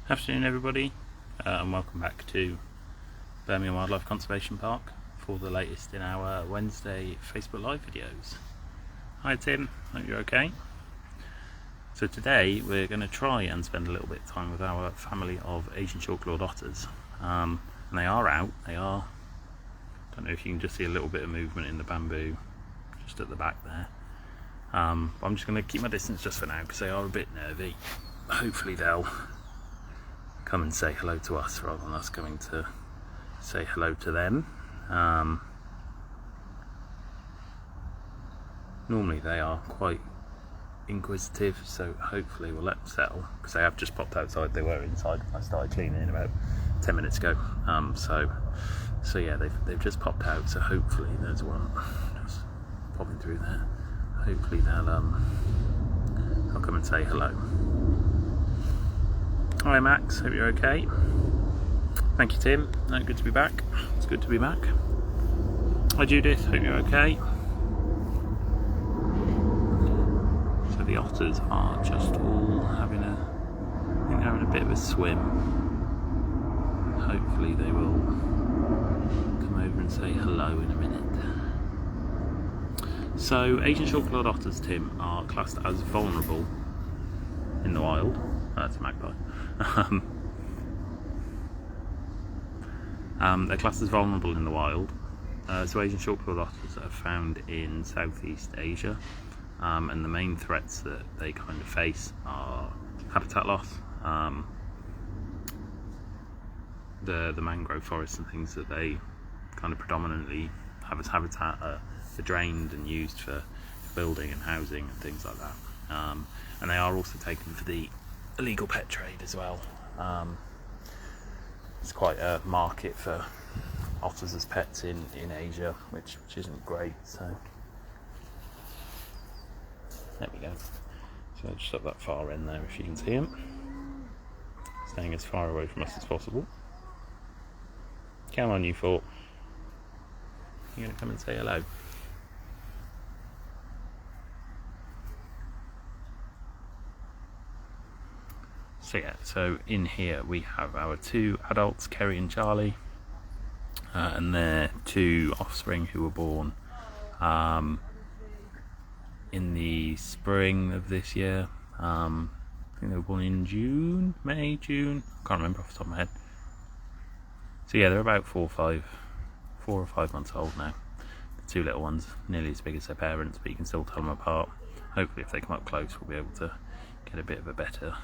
Afternoon everybody, and welcome back to Birmingham Wildlife Conservation Park for the latest in our Wednesday Facebook Live videos. Hi Tim, hope you're okay. So today we're going to try and spend a little bit of time with our family of Asian short-clawed otters, and they are out. I don't know if you can just see a little bit of movement in the bamboo just at the back there. But I'm just going to keep my distance just for now because they are a bit nervy. Hopefully they'll come and say hello to us rather than us going to say hello to them. Normally they are quite inquisitive, so hopefully we'll let them settle, because they have just popped outside. They were inside. I started cleaning about 10 minutes ago. So yeah, they've just popped out, so hopefully there's one just popping through there. Hopefully they'll come and say hello. Hi Max, hope you're okay. Thank you Tim, good to be back. It's good to be back. Hi Judith, hope you're okay. So the otters are just all having a bit of a swim. Hopefully they will come over and say hello in a minute. So Asian short-clawed otters, Tim, are classed as vulnerable in the wild. That's a magpie. They're classed as vulnerable in the wild. So Asian short-clawed otters are found in Southeast Asia, and the main threats that they kind of face are habitat loss, the mangrove forests and things that they kind of predominantly have as habitat are drained and used for building and housing and things like that. And they are also taken for the illegal pet trade as well. It's quite a market for otters as pets in Asia, which isn't great. So there we go. So just up that far end there, if you can see him, staying as far away from us as possible. Come on, you four. You're gonna come and say hello. So yeah, so in here we have our two adults, Kerry and Charlie, and their two offspring who were born in the spring of this year. I think they were born in June, June, can't remember off the top of my head. So yeah, they're about 4 or 5 months old now. The two little ones, nearly as big as their parents, but you can still tell them apart. Hopefully if they come up close we'll be able to get a bit of a better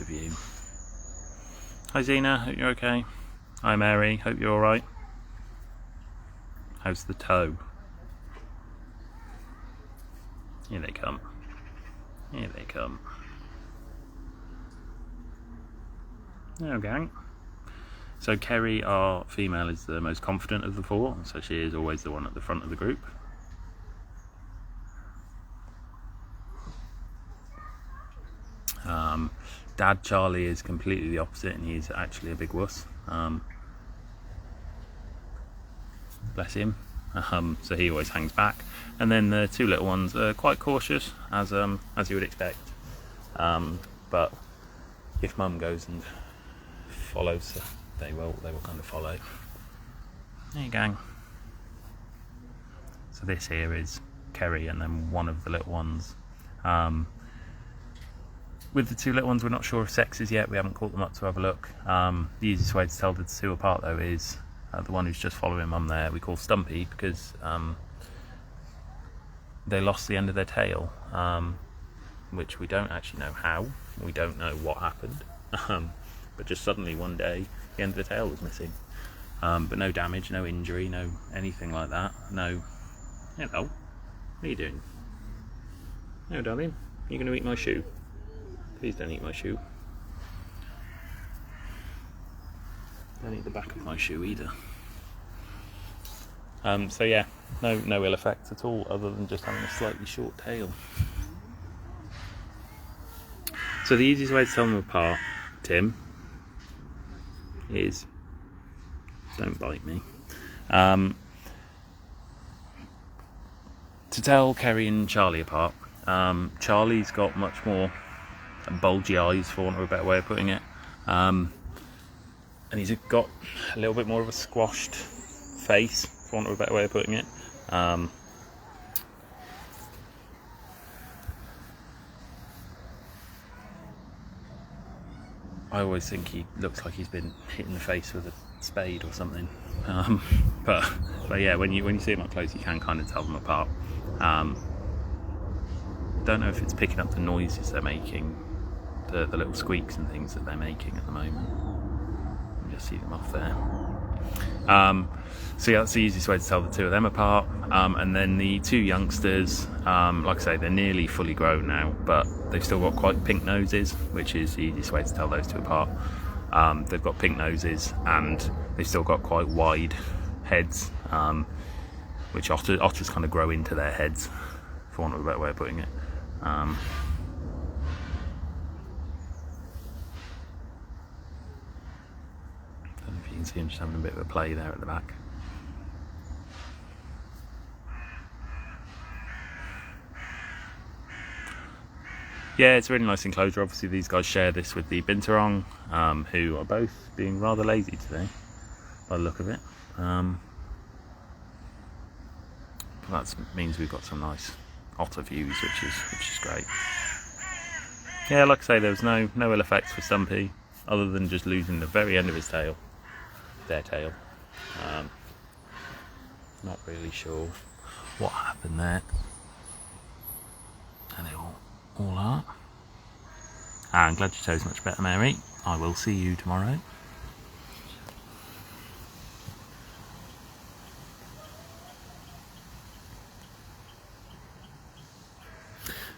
view. Hi Zena, hope you're okay. Hi Mary, hope you're alright. How's the toe? Here they come. Here they come. Now gang. So Kerry, our female, is the most confident of the four, so she is always the one at the front of the group. Dad Charlie is completely the opposite, and he's actually a big wuss. Bless him. So he always hangs back. And then the two little ones are quite cautious, as you would expect. But if Mum goes and follows, they will kind of follow. Hey gang. So this here is Kerry, and then one of the little ones. With the two little ones, we're not sure of sexes yet. We haven't caught them up to have a look. The easiest way to tell the two apart, though, is the one who's just following Mum there, we call Stumpy, because they lost the end of their tail, which we don't actually know how. We don't know what happened. But just suddenly one day, the end of the tail was missing. But no damage, no injury, no anything like that. No. Hello. What are you doing? No, darling. You're going to eat my shoe. Please don't eat my shoe. Don't eat the back of my shoe either. So yeah, no ill effects at all, other than just having a slightly short tail. So the easiest way to tell them apart, Tim, is don't bite me. To tell Kerry and Charlie apart, Charlie's got much more bulgy eyes, for want of a better way of putting it. And he's got a little bit more of a squashed face, for want of a better way of putting it. I always think he looks like he's been hit in the face with a spade or something. But yeah, when you see them up close, you can kind of tell them apart. Don't know if it's picking up the noises they're making, the little squeaks and things that they're making at the moment. You can just see them off there. So yeah, that's the easiest way to tell the two of them apart. And then the two youngsters, like I say, they're nearly fully grown now, but they've still got quite pink noses, which is the easiest way to tell those two apart. They've got pink noses and they've still got quite wide heads, which otters kind of grow into their heads, for want of a better way of putting it. Don't know if you can see him just having a bit of a play there at the back. Yeah, it's a really nice enclosure. Obviously these guys share this with the Binturong, who are both being rather lazy today, by the look of it. But that means we've got some nice otter views, which is great. Yeah, like I say, there was no ill effects for Stumpy, other than just losing the very end of his tail, their tail. Not really sure what happened there. And they all are. I'm glad your toe's much better, Mary. I will see you tomorrow.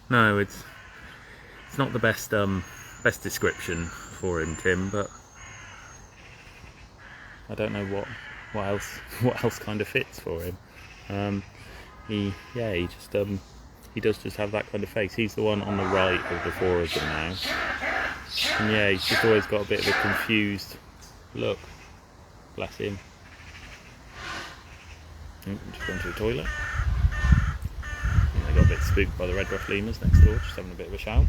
No, it's not the best description for him, Tim, but I don't know what else kind of fits for him. He does just have that kind of face. He's the one on the right of the four of them now, and yeah, he's just always got a bit of a confused look. Bless him. Just gone to the toilet. They got a bit spooked by the red ruff lemurs next door, just having a bit of a shout.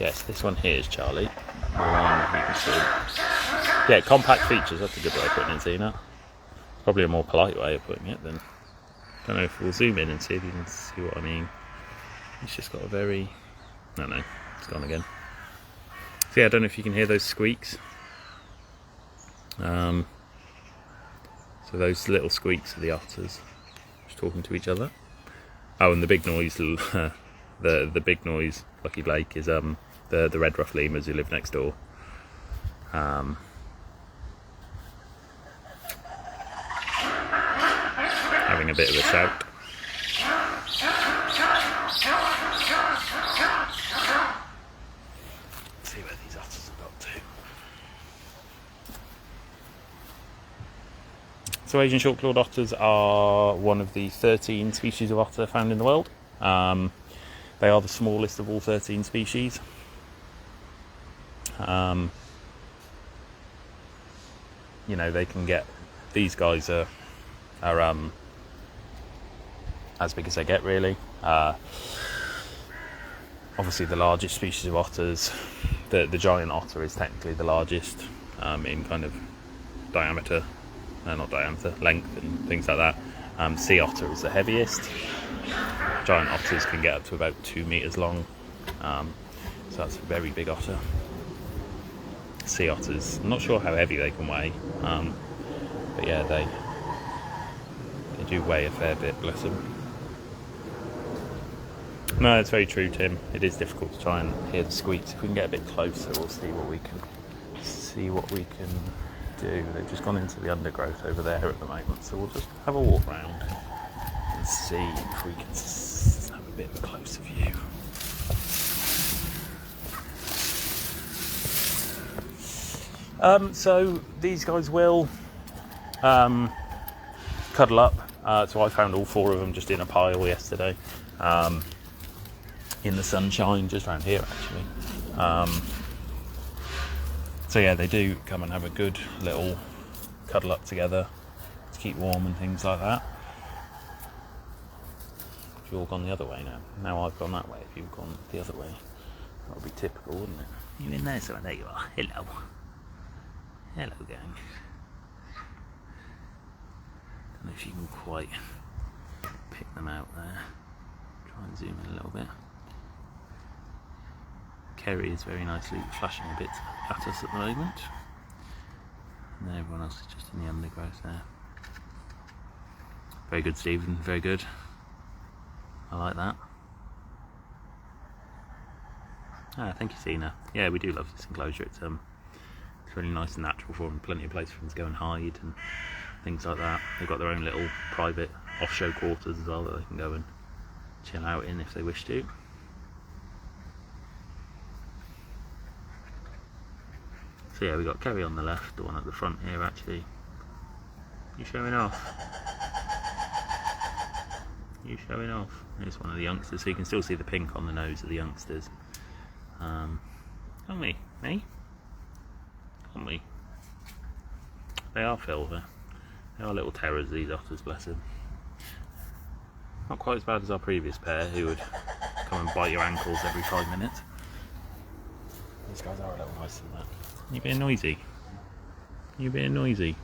Yes, this one here is Charlie. The one you can see. Yeah, compact features, that's a good way of putting it, Zena. Probably a more polite way of putting it than... Don't know if we'll zoom in and see if you can see what I mean. It's just got a very... No, it's gone again. So yeah, I don't know if you can hear those squeaks. So those little squeaks are the otters just talking to each other. Oh, and the big noise, the big noise, Lucky Blake, is the red ruff lemurs who live next door. Having a bit of a shout. Let's see where these otters have got to. So Asian short-clawed otters are one of the 13 species of otter found in the world. They are the smallest of all 13 species. You know, they can get... These guys are as big as they get, really. Obviously the largest species of otters, the giant otter is technically the largest in kind of diameter, not diameter, length and things like that. Sea otter is the heaviest. Giant otters can get up to about 2 meters long, so that's a very big otter. Sea otters, I'm not sure how heavy they can weigh, but yeah, they do weigh a fair bit, bless them. No, it's very true, Tim. It is difficult to try and hear the squeaks. If we can get a bit closer, we'll see what we can do. They've just gone into the undergrowth over there at the moment, so we'll just have a walk round and see if we can have a bit of a closer view. So these guys will cuddle up. So I found all four of them just in a pile yesterday. In the sunshine, just around here actually. So yeah, they do come and have a good little cuddle up together to keep warm and things like that. you've all gone the other way now. Now I've gone that way, if you've gone the other way. That would be typical, wouldn't it? You in there, so there you are. Hello. Hello, gang. Don't know if you can quite pick them out there. Try and zoom in a little bit. Kerry is very nicely flashing a bit at us at the moment. And then everyone else is just in the undergrowth there. Very good, Stephen, very good. I like that. Thank you, Sina. Yeah, we do love this enclosure. It's really nice and natural for them. Plenty of place for them to go and hide and things like that. They've got their own little private off-show quarters as well that they can go and chill out in if they wish to. So yeah, we've got Kerry on the left, the one at the front here actually. You showing off? You showing off? Here's one of the youngsters, so you can still see the pink on the nose of the youngsters. Can't we? Eh? Can't we? They are Phil, they are little terrors, these otters, bless them. Not quite as bad as our previous pair, who would come and bite your ankles every 5 minutes. These guys are a little nicer than that. You being noisy? You being noisy?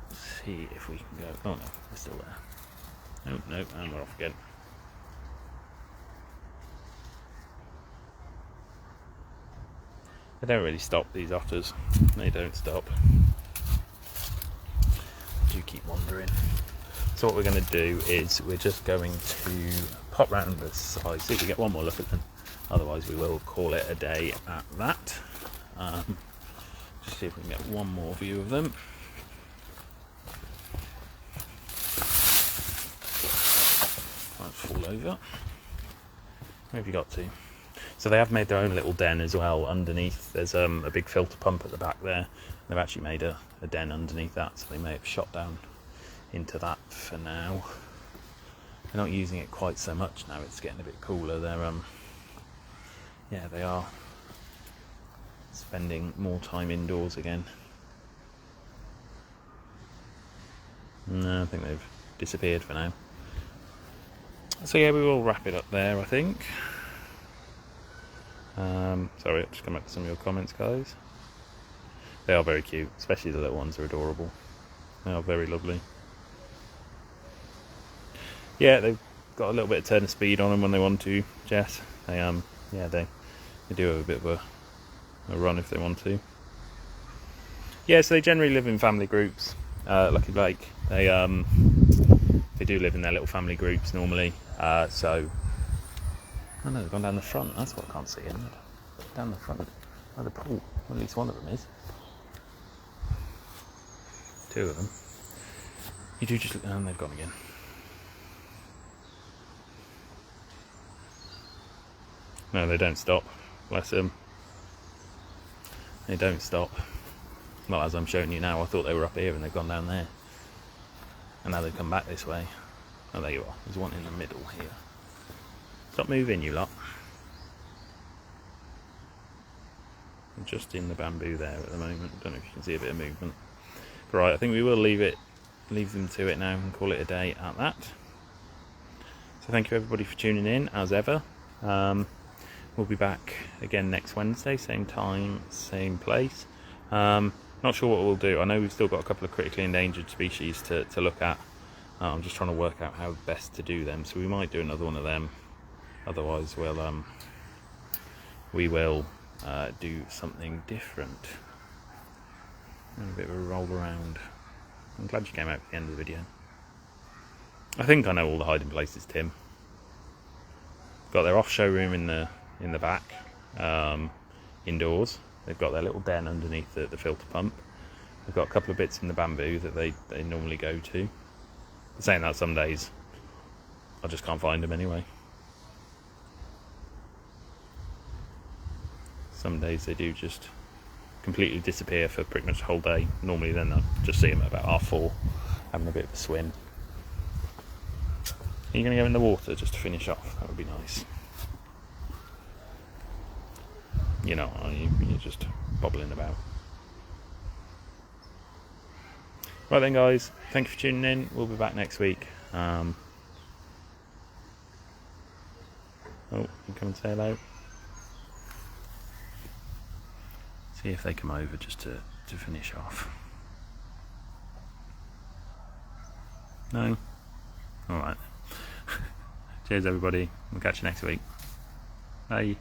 Let's see if we can go. Oh no, they're still there. Nope, nope, and we're off again. They don't really stop, these otters. They don't stop. They do keep wandering. So what we're going to do is we're just going to pop round the side, see if we get one more look at them. Otherwise we will call it a day at that. Just see if we can get one more view of them. Might fall over. Where have you got to? So they have made their own little den as well underneath. There's a big filter pump at the back there. They've actually made a den underneath that, so they may have shot down into that for now. They're not using it quite so much now, it's getting a bit cooler. They're yeah, they are spending more time indoors again. No, I think they've disappeared for now. So yeah, we will wrap it up there, I think. Sorry, I'll just come back to some of your comments, guys. They are very cute, especially the little ones are adorable. They are very lovely. Yeah, they've got a little bit of turn of speed on them when they want to, Jess. They yeah, they do have a bit of a run if they want to. Yeah, so they generally live in family groups. Lucky Blake, they do live in their little family groups normally. So, oh no, they've gone down the front. That's what I can't see. Isn't it? Down the front of the pool. Well, at least one of them is. Two of them. You do just, and they've gone again. No, they don't stop. Bless them. They don't stop. Well, as I'm showing you now, I thought they were up here and they've gone down there. And now they've come back this way. Oh, there you are. There's one in the middle here. Stop moving, you lot. I'm just in the bamboo there at the moment. Don't know if you can see a bit of movement. But right, I think we will leave them to it now and call it a day at that. So thank you everybody for tuning in, as ever. We'll be back again next Wednesday, same time, same place. Not sure what we'll do. I know we've still got a couple of critically endangered species to look at. I'm just trying to work out how best to do them. So we might do another one of them. Otherwise, we will do something different. And a bit of a roll around. I'm glad you came out at the end of the video. I think I know all the hiding places, Tim. Got their off showroom in the back, indoors. They've got their little den underneath the filter pump. They've got a couple of bits in the bamboo that they normally go to. Saying that, some days I just can't find them anyway. Some days they do just completely disappear for pretty much the whole day. Normally then I'll just see them at about 4:30 having a bit of a swim. Are you going to go in the water just to finish off? That would be nice. You know, you're just bobbling about. Right then, guys, thank you for tuning in. We'll be back next week. You come and say hello. See if they come over just to finish off. No? Alright. Cheers, everybody. We'll catch you next week. Bye.